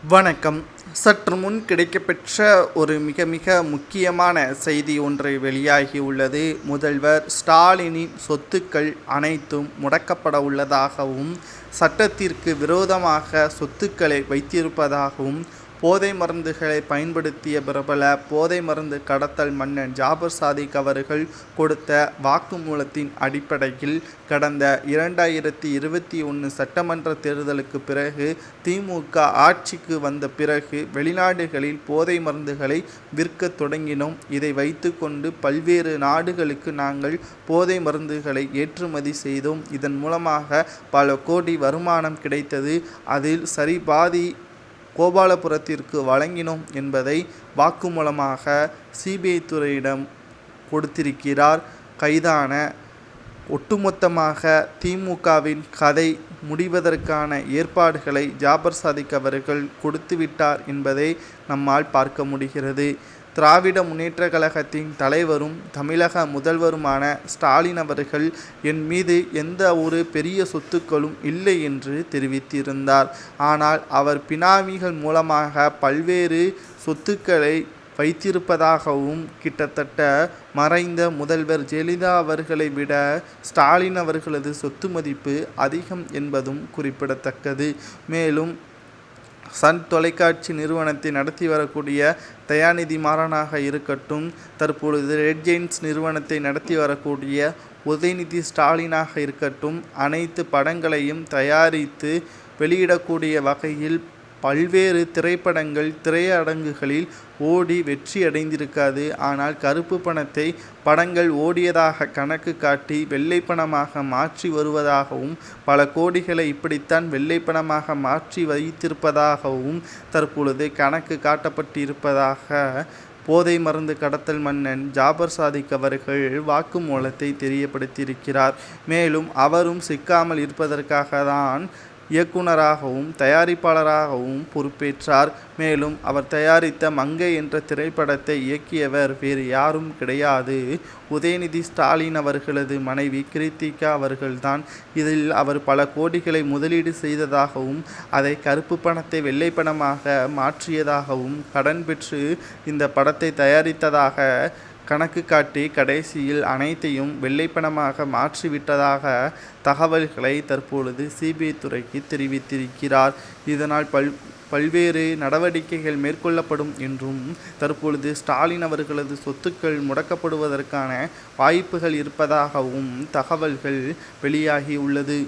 வணக்கம். சற்று முன் கிடைக்கப்பெற்ற ஒரு மிக மிக முக்கியமான செய்தி ஒன்று வெளியாகியுள்ளது. முதல்வர் ஸ்டாலினின் சொத்துக்கள் அனைத்தும் முடக்கப்பட உள்ளதாகவும், சட்டத்திற்கு விரோதமாக சொத்துக்களை வைத்திருப்பதாகவும், போதை மருந்துகளை பயன்படுத்திய பிரபல போதை மருந்து கடத்தல் மன்னன் ஜாபர் சாதிக் அவர்கள் கொடுத்த வாக்குமூலத்தின் அடிப்படையில் கடந்த 2021 சட்டமன்ற தேர்தலுக்கு பிறகு திமுக ஆட்சிக்கு வந்த பிறகு வெளிநாடுகளில் போதை மருந்துகளை விற்க தொடங்கினோம். இதை வைத்துக்கொண்டு பல்வேறு நாடுகளுக்கு நாங்கள் போதை மருந்துகளை ஏற்றுமதி செய்தோம். இதன் மூலமாக பல கோடி வருமானம் கிடைத்தது. அதில் சரிபாதி கோபாலபுரத்திற்கு வழங்கினோம் என்பதை வாக்குமூலமாக சிபிஐ துறையிடம் கொடுத்திருக்கிறார். கைதான ஒட்டுமொத்தமாக திமுகவின் கதை முடிவதற்கான ஏற்பாடுகளை ஜாபர் சாதிக் அவர்கள் கொடுத்துவிட்டார் என்பதை நம்மால் பார்க்க முடிகிறது. திராவிட முன்னேற்ற கழகத்தின் தலைவரும் தமிழக முதல்வருமான ஸ்டாலின் அவர்கள் என் மீது எந்த ஒரு பெரிய சொத்துக்களும் இல்லை என்று தெரிவித்திருந்தார். ஆனால் அவர் பினாமிகள் மூலமாக பல்வேறு சொத்துக்களை வைத்திருப்பதாகவும், கிட்டத்தட்ட மறைந்த முதல்வர் ஜெயலலிதா அவர்களை விட ஸ்டாலின் அவர்களது சொத்து மதிப்பு அதிகம் என்பதும் குறிப்பிடத்தக்கது. மேலும் சன் தொலைக்காட்சி நிறுவனத்தை நடத்தி வரக்கூடிய தயாநிதி மாறனாக இருக்கட்டும், தற்பொழுது ரெட் ஜெயின்ஸ் நிறுவனத்தை நடத்தி வரக்கூடிய உதயநிதி ஸ்டாலினாக இருக்கட்டும், அனைத்து படங்களையும் தயாரித்து வெளியிடக்கூடிய வகையில் பல்வேறு திரைப்படங்கள் திரையரங்குகளில் ஓடி வெற்றி அடைந்திருக்காது. ஆனால் கருப்பு பணத்தை படங்கள் ஓடியதாக கணக்கு காட்டி வெள்ளை பணமாக மாற்றி வருவதாகவும், பல கோடிகளை இப்படித்தான் வெள்ளை பணமாக மாற்றி வைத்திருப்பதாகவும் தற்பொழுது கணக்கு காட்டப்பட்டிருப்பதாக போதை மருந்து கடத்தல் மன்னன் ஜாபர் சாதிக் அவர்கள் வாக்குமூலத்தை தெரியப்படுத்தியிருக்கிறார். மேலும் அவரும் சிக்காமல் இருப்பதற்காக தான் இயக்குனராகவும் தயாரிப்பாளராகவும் பொறுப்பேற்றார். மேலும் அவர் தயாரித்த மங்கை என்ற திரைப்படத்தை இயக்கியவர் வேறு யாரும் கிடையாது, உதயநிதி ஸ்டாலின் அவர்களது மனைவி கிருத்திகா அவர்கள்தான். இதில் அவர் பல கோடிகளை முதலீடு செய்ததாகவும், அதை கருப்பு பணத்தை வெள்ளை பணமாக மாற்றியதாகவும், கடன் பெற்று இந்த படத்தை தயாரித்ததாக கணக்கு காட்டி கடைசியில் அனைத்தையும் வெள்ளைப்பணமாக மாற்றிவிட்டதாக தகவல்களை தற்பொழுது சிபிஐ துறைக்கு தெரிவித்திருக்கிறார். இதனால் பல்வேறு நடவடிக்கைகள் மேற்கொள்ளப்படும் என்றும், தற்பொழுது ஸ்டாலின் அவர்களது சொத்துக்கள் முடக்கப்படுவதற்கான வாய்ப்புகள் இருப்பதாகவும் தகவல்கள் வெளியாகியுள்ளது.